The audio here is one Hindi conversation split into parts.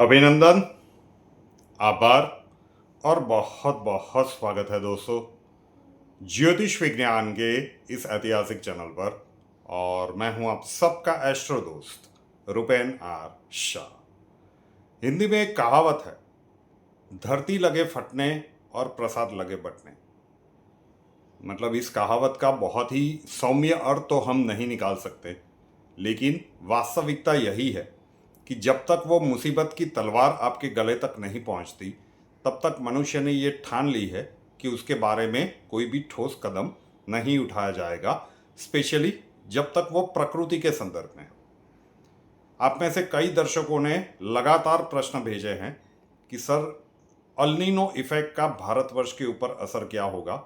अभिनंदन, आभार और बहुत बहुत स्वागत है दोस्तों ज्योतिष विज्ञान के इस ऐतिहासिक चैनल पर। और मैं हूं आप सबका एस्ट्रो दोस्त रुपेन आर शाह। हिंदी में एक कहावत है, धरती लगे फटने और प्रसाद लगे बटने। मतलब इस कहावत का बहुत ही सौम्य अर्थ तो हम नहीं निकाल सकते, लेकिन वास्तविकता यही है कि जब तक वो मुसीबत की तलवार आपके गले तक नहीं पहुंचती, तब तक मनुष्य ने ये ठान ली है कि उसके बारे में कोई भी ठोस कदम नहीं उठाया जाएगा, स्पेशली जब तक वो प्रकृति के संदर्भ में है। आप में से कई दर्शकों ने लगातार प्रश्न भेजे हैं कि सर, अल्नीनो इफेक्ट का भारतवर्ष के ऊपर असर क्या होगा,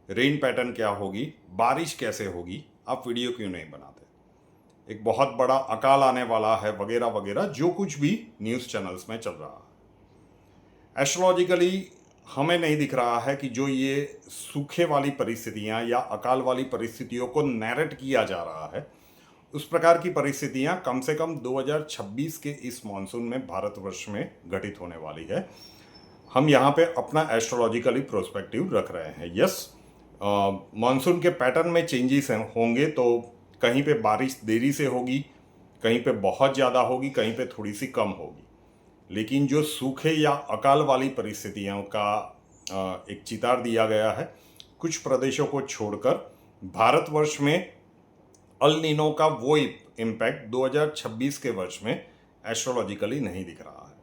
रेन पैटर्न क्या होगी, बारिश कैसे होगी, आप वीडियो क्यों नहीं बनाते, एक बहुत बड़ा अकाल आने वाला है वगैरह वगैरह, जो कुछ भी न्यूज़ चैनल्स में चल रहा है। एस्ट्रोलॉजिकली हमें नहीं दिख रहा है कि जो ये सूखे वाली परिस्थितियां या अकाल वाली परिस्थितियों को नैरेट किया जा रहा है, उस प्रकार की परिस्थितियां कम से कम 2026 के इस मानसून में भारतवर्ष में घटित होने वाली है। हम यहाँ पे अपना एस्ट्रोलॉजिकली प्रोस्पेक्टिव रख रहे हैं। यस, मानसून के पैटर्न में चेंजेस होंगे, तो कहीं पे बारिश देरी से होगी, कहीं पे बहुत ज़्यादा होगी, कहीं पे थोड़ी सी कम होगी, लेकिन जो सूखे या अकाल वाली परिस्थितियों का एक चितार दिया गया है, कुछ प्रदेशों को छोड़कर भारतवर्ष में अल नीनो का वो इम्पैक्ट 2026 के वर्ष में एस्ट्रोलॉजिकली नहीं दिख रहा है।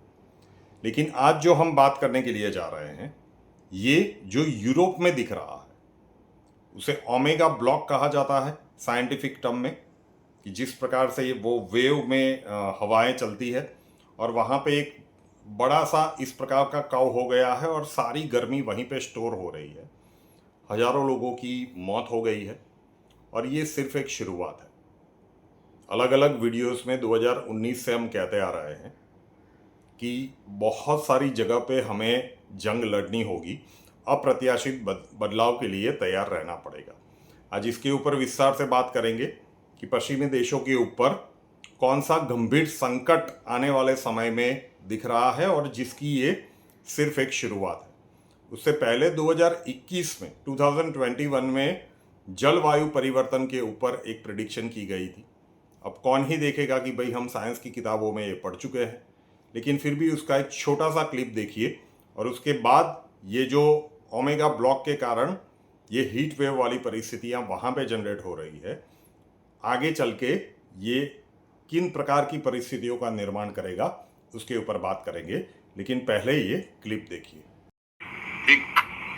लेकिन आज जो हम बात करने के लिए जा रहे हैं, ये जो यूरोप में दिख रहा है उसे ओमेगा ब्लॉक कहा जाता है साइंटिफिक टर्म में, कि जिस प्रकार से वो वेव में हवाएं चलती है और वहाँ पे एक बड़ा सा इस प्रकार का कव हो गया है और सारी गर्मी वहीं पे स्टोर हो रही है। हजारों लोगों की मौत हो गई है और ये सिर्फ एक शुरुआत है। अलग अलग वीडियोस में 2019 से हम कहते आ रहे हैं कि बहुत सारी जगह पे हमें जंग लड़नी होगी, अप्रत्याशित बदलाव के लिए तैयार रहना पड़ेगा। आज इसके ऊपर विस्तार से बात करेंगे कि पश्चिमी देशों के ऊपर कौन सा गंभीर संकट आने वाले समय में दिख रहा है और जिसकी ये सिर्फ एक शुरुआत है। उससे पहले 2021 में जलवायु परिवर्तन के ऊपर एक प्रिडिक्शन की गई थी। अब कौन ही देखेगा कि भाई हम साइंस की किताबों में ये पढ़ चुके हैं, लेकिन फिर भी उसका एक छोटा सा क्लिप देखिए और उसके बाद ये जो ओमेगा ब्लॉक के कारण ये हीट वेव वाली परिस्थितियां वहाँ पे जनरेट हो रही है, आगे चल के ये किन प्रकार की परिस्थितियों का निर्माण करेगा उसके ऊपर बात करेंगे। लेकिन पहले ये क्लिप देखिए। एक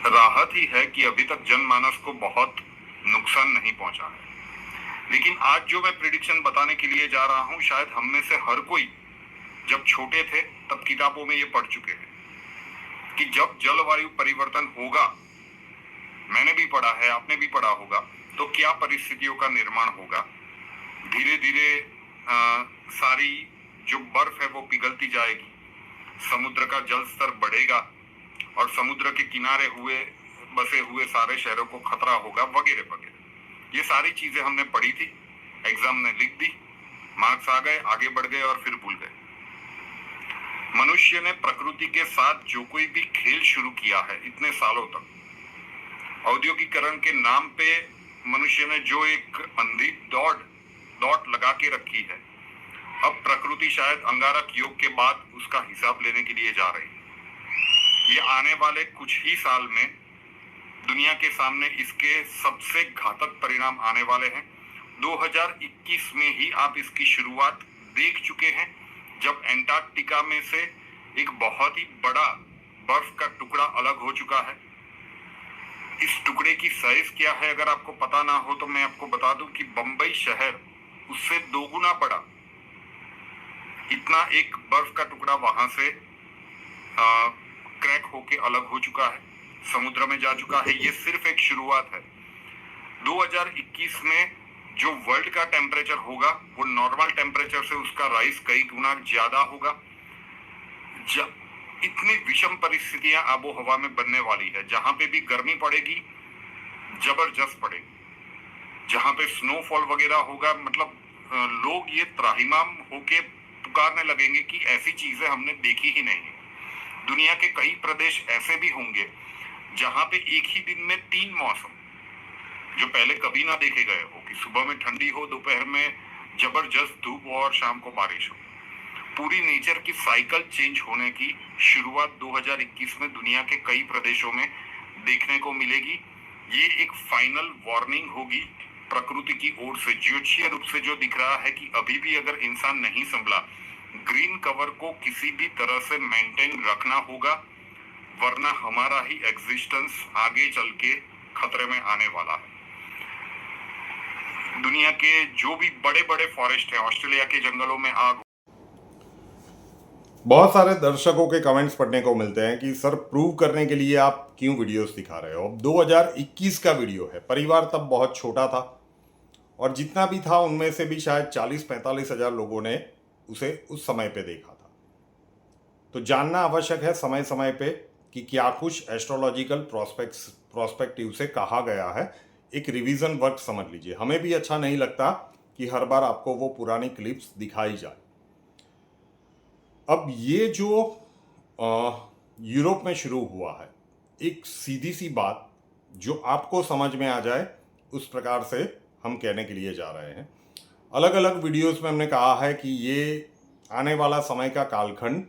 राहत ही है कि अभी तक जनमानस को बहुत नुकसान नहीं पहुंचा है, लेकिन आज जो मैं प्रिडिक्शन बताने के लिए जा रहा हूं, शायद हम में से हर कोई जब छोटे थे तब किताबों में ये पढ़ चुके हैं कि जब जलवायु परिवर्तन होगा, मैंने भी पढ़ा है, आपने भी पढ़ा होगा, तो क्या परिस्थितियों का निर्माण होगा। धीरे धीरे सारी जो बर्फ है वो पिघलती जाएगी, समुद्र का जल स्तर बढ़ेगा और समुद्र के किनारे बसे हुए सारे शहरों को खतरा होगा वगैरह वगैरह। ये सारी चीजें हमने पढ़ी थी, एग्जाम में लिख दी, मार्क्स आ गए, आगे बढ़ गए और फिर भूल गए। मनुष्य ने प्रकृति के साथ जो कोई भी खेल शुरू किया है इतने सालों तक, औद्योगिकरण के नाम पे मनुष्य ने जो एक अंधी दौड़ लगा के रखी है, अब प्रकृति शायद अंगारक योग के बाद उसका हिसाब लेने के लिए जा रही है। ये आने वाले कुछ ही साल में दुनिया के सामने इसके सबसे घातक परिणाम आने वाले हैं। 2021 में ही आप इसकी शुरुआत देख चुके हैं, जब एंटार्क्टिका में से एक बहुत ही बड़ा बर्फ का टुकड़ा अलग हो चुका है। इस टुकड़े की साइज क्या है अगर आपको पता ना हो तो मैं आपको बता दूं कि बंबई शहर उससे 2 गुना बड़ा इतना एक बर्फ का टुकड़ा वहां से क्रैक होके अलग हो चुका है, समुद्र में जा चुका है। ये सिर्फ एक शुरुआत है। 2021 में जो वर्ल्ड का टेम्परेचर होगा वो नॉर्मल टेम्परेचर से उसका राइज कई गुना ज्यादा होगा। इतनी विषम परिस्थितियां आबो हवा में बनने वाली है, जहां पे भी गर्मी पड़ेगी जबरदस्त पड़ेगी, जहां पे स्नोफॉल वगैरह होगा, मतलब लोग ये त्राहिमाम होके पुकारने लगेंगे कि ऐसी चीजें हमने देखी ही नहीं। दुनिया के कई प्रदेश ऐसे भी होंगे जहां पे एक ही दिन में 3 मौसम जो पहले कभी ना देखे गए हो, कि सुबह में ठंडी हो, दोपहर में जबरदस्त धूप हो और शाम को बारिश हो। पूरी नेचर की साइकिल चेंज होने की शुरुआत 2021 में दुनिया के कई प्रदेशों में देखने को मिलेगी। ये एक फाइनल वार्निंग होगी प्रकृति की ओर से। ज्योतिषीय रूप से जो दिख रहा है कि अभी भी अगर इंसान नहीं संभला, ग्रीन कवर को किसी भी तरह से मेंटेन रखना होगा, वरना हमारा ही एग्जिस्टेंस आगे चल के खतरे में आने वाला है। दुनिया के जो भी बड़े बड़े फॉरेस्ट है, ऑस्ट्रेलिया के जंगलों में आग। बहुत सारे दर्शकों के कमेंट्स पढ़ने को मिलते हैं कि सर प्रूव करने के लिए आप क्यों वीडियोस दिखा रहे हो। अब 2021 का वीडियो है, परिवार तब बहुत छोटा था और जितना भी था उनमें से भी शायद 40-45 हज़ार लोगों ने उसे उस समय पे देखा था। तो जानना आवश्यक है समय समय पे कि क्या कुछ एस्ट्रोलॉजिकल प्रोस्पेक्टिव से कहा गया है। एक रिवीजन वर्क समझ लीजिए। हमें भी अच्छा नहीं लगता कि हर बार आपको वो पुरानी क्लिप्स दिखाई जाए। अब ये जो यूरोप में शुरू हुआ है, एक सीधी सी बात जो आपको समझ में आ जाए उस प्रकार से हम कहने के लिए जा रहे हैं। अलग अलग वीडियोस में हमने कहा है कि ये आने वाला समय का कालखंड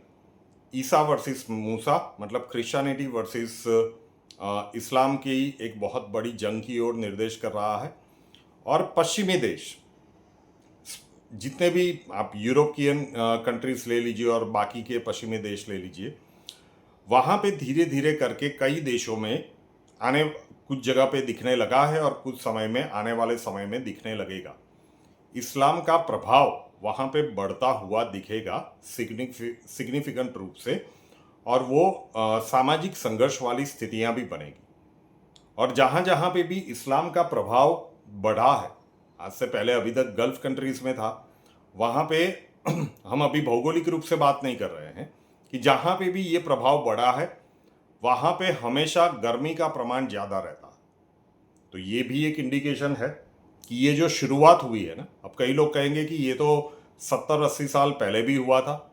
ईसा वर्सेस मूसा, मतलब क्रिश्चियनिटी वर्सेस इस्लाम की एक बहुत बड़ी जंग की ओर निर्देश कर रहा है। और पश्चिमी देश, जितने भी आप यूरोपियन कंट्रीज ले लीजिए और बाकी के पश्चिमी देश ले लीजिए, वहाँ पे धीरे धीरे करके कई देशों में कुछ जगह पे दिखने लगा है और कुछ समय में, आने वाले समय में दिखने लगेगा। इस्लाम का प्रभाव वहाँ पे बढ़ता हुआ दिखेगा सिग्निफिकेंट रूप से, और वो सामाजिक संघर्ष वाली स्थितियाँ भी बनेगी। और जहाँ जहाँ पे भी इस्लाम का प्रभाव बढ़ा है, आज से पहले अभी तक गल्फ कंट्रीज में था, वहाँ पे हम अभी भौगोलिक रूप से बात नहीं कर रहे हैं, कि जहाँ पे भी ये प्रभाव बढ़ा है वहाँ पे हमेशा गर्मी का प्रमाण ज़्यादा रहता है। तो ये भी एक इंडिकेशन है कि ये जो शुरुआत हुई है ना, अब कई लोग कहेंगे कि ये तो 70-80 साल पहले भी हुआ था।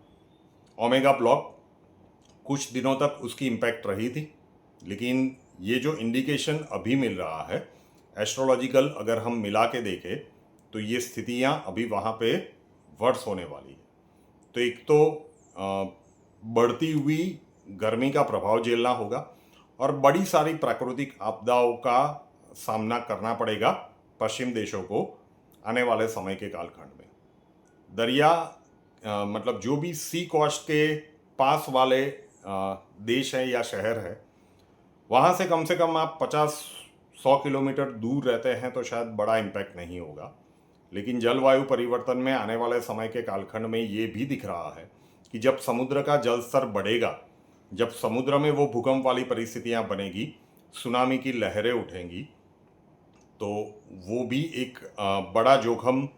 ओमेगा ब्लॉक कुछ दिनों तक उसकी इम्पैक्ट रही थी, लेकिन ये जो इंडिकेशन अभी मिल रहा है एस्ट्रोलॉजिकल, अगर हम मिला के देखें तो ये स्थितियाँ अभी वहाँ पे वर्ष होने वाली है। तो एक तो बढ़ती हुई गर्मी का प्रभाव झेलना होगा और बड़ी सारी प्राकृतिक आपदाओं का सामना करना पड़ेगा पश्चिम देशों को आने वाले समय के कालखंड में। दरिया मतलब जो भी सी कोस्ट के पास वाले देश हैं या शहर है, वहाँ से कम आप 50-100 किलोमीटर दूर रहते हैं तो शायद बड़ा इम्पैक्ट नहीं होगा। लेकिन जलवायु परिवर्तन में आने वाले समय के कालखंड में ये भी दिख रहा है कि जब समुद्र का जल स्तर बढ़ेगा, जब समुद्र में वो भूकंप वाली परिस्थितियाँ बनेगी, सुनामी की लहरें उठेंगी, तो वो भी एक बड़ा जोखम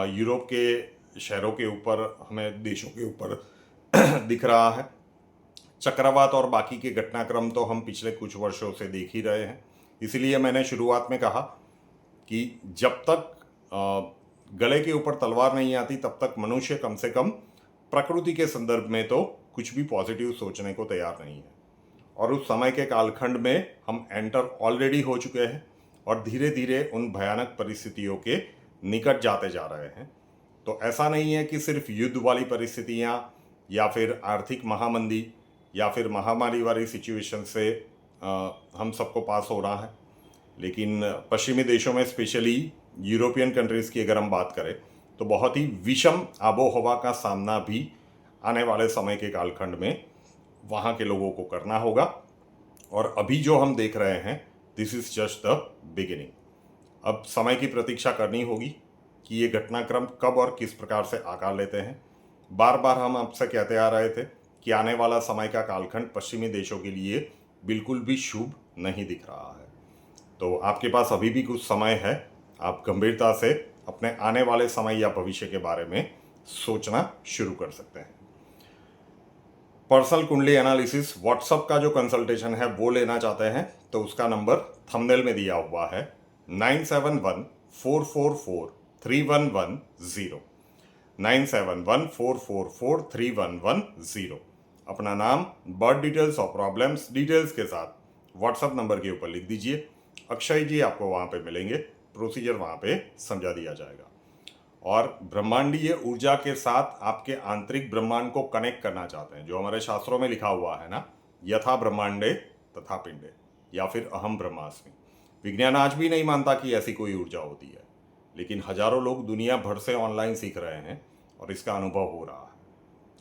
यूरोप के शहरों के ऊपर, हमें देशों के ऊपर दिख रहा है। चक्रवात और बाकी के घटनाक्रम तो हम पिछले कुछ वर्षों से देख ही रहे हैं। इसीलिए मैंने शुरुआत में कहा कि जब तक गले के ऊपर तलवार नहीं आती तब तक मनुष्य कम से कम प्रकृति के संदर्भ में तो कुछ भी पॉजिटिव सोचने को तैयार नहीं है। और उस समय के कालखंड में हम एंटर ऑलरेडी हो चुके हैं और धीरे धीरे उन भयानक परिस्थितियों के निकट जाते जा रहे हैं। तो ऐसा नहीं है कि सिर्फ युद्ध वाली परिस्थितियाँ या फिर आर्थिक महामंदी या फिर महामारी वाली सिचुएशन से हम सबको पास हो रहा है, लेकिन पश्चिमी देशों में, स्पेशली यूरोपियन कंट्रीज़ की अगर हम बात करें, तो बहुत ही विषम आबोहवा का सामना भी आने वाले समय के कालखंड में वहाँ के लोगों को करना होगा। और अभी जो हम देख रहे हैं, this is just the beginning. अब समय की प्रतीक्षा करनी होगी कि ये घटनाक्रम कब और किस प्रकार से आकार लेते हैं। बार बार हम आपसे कहते आ रहे थे कि आने वाला समय का कालखंड पश्चिमी देशों के लिए बिल्कुल भी शुभ नहीं दिख रहा है। तो आपके पास अभी भी कुछ समय है, आप गंभीरता से अपने आने वाले समय या भविष्य के बारे में सोचना शुरू कर सकते हैं। पर्सनल कुंडली एनालिसिस व्हाट्सअप का जो कंसल्टेशन है वो लेना चाहते हैं तो उसका नंबर थंबनेल में दिया हुआ है 9714443110। 9714443110। अपना नाम, बर्थ डिटेल्स और प्रॉब्लम्स डिटेल्स के साथ व्हाट्सएप नंबर के ऊपर लिख दीजिए। अक्षय जी आपको वहाँ पे मिलेंगे, प्रोसीजर वहाँ पे समझा दिया जाएगा। और ब्रह्मांडीय ऊर्जा के साथ आपके आंतरिक ब्रह्मांड को कनेक्ट करना चाहते हैं, जो हमारे शास्त्रों में लिखा हुआ है ना, यथा ब्रह्मांडे तथा पिंडे, या फिर अहम ब्रह्मास्मि। विज्ञान आज भी नहीं मानता कि ऐसी कोई ऊर्जा होती है, लेकिन हजारों लोग दुनिया भर से ऑनलाइन सीख रहे हैं और इसका अनुभव हो रहा है।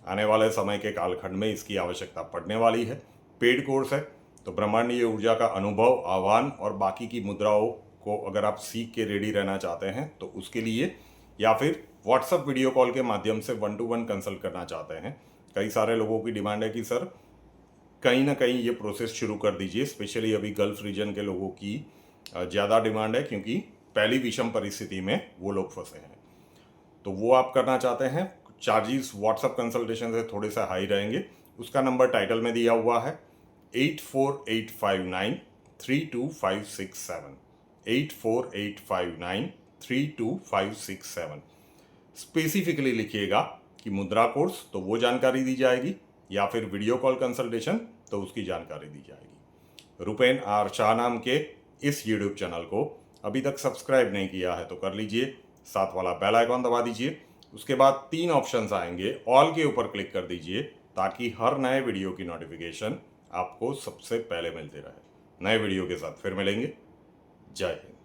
आने वाले समय के कालखंड में इसकी आवश्यकता पड़ने वाली है। पेड कोर्स है, तो ब्रह्मांडीय ऊर्जा का अनुभव, आह्वान और बाकी की मुद्राओं को अगर आप सीख के रेडी रहना चाहते हैं तो उसके लिए, या फिर व्हाट्सएप वीडियो कॉल के माध्यम से 1-to-1 कंसल्ट करना चाहते हैं। कई सारे लोगों की डिमांड है कि सर कहीं ना कहीं ये प्रोसेस शुरू कर दीजिए। स्पेशली अभी गल्फ रीजन के लोगों की ज़्यादा डिमांड है, क्योंकि पहली विषम परिस्थिति में वो लोग फंसे हैं। तो वो आप करना चाहते हैं, चार्जेस व्हाट्सएप कंसल्टेशन से थोड़े से हाई रहेंगे। उसका नंबर टाइटल में दिया हुआ है 8485932567, 8485932567। स्पेसिफिकली लिखिएगा कि मुद्रा कोर्स, तो वो जानकारी दी जाएगी, या फिर वीडियो कॉल कंसल्टेशन, तो उसकी जानकारी दी जाएगी। रुपेन आर शाह नाम के इस यूट्यूब चैनल को अभी तक सब्सक्राइब नहीं किया है तो कर लीजिए, साथ वाला बेल आइकॉन दबा दीजिए। उसके बाद 3 ऑप्शंस आएंगे, ऑल के ऊपर क्लिक कर दीजिए, ताकि हर नए वीडियो की नोटिफिकेशन आपको सबसे पहले मिलती रहे। नए वीडियो के साथ फिर मिलेंगे। जय हिंद।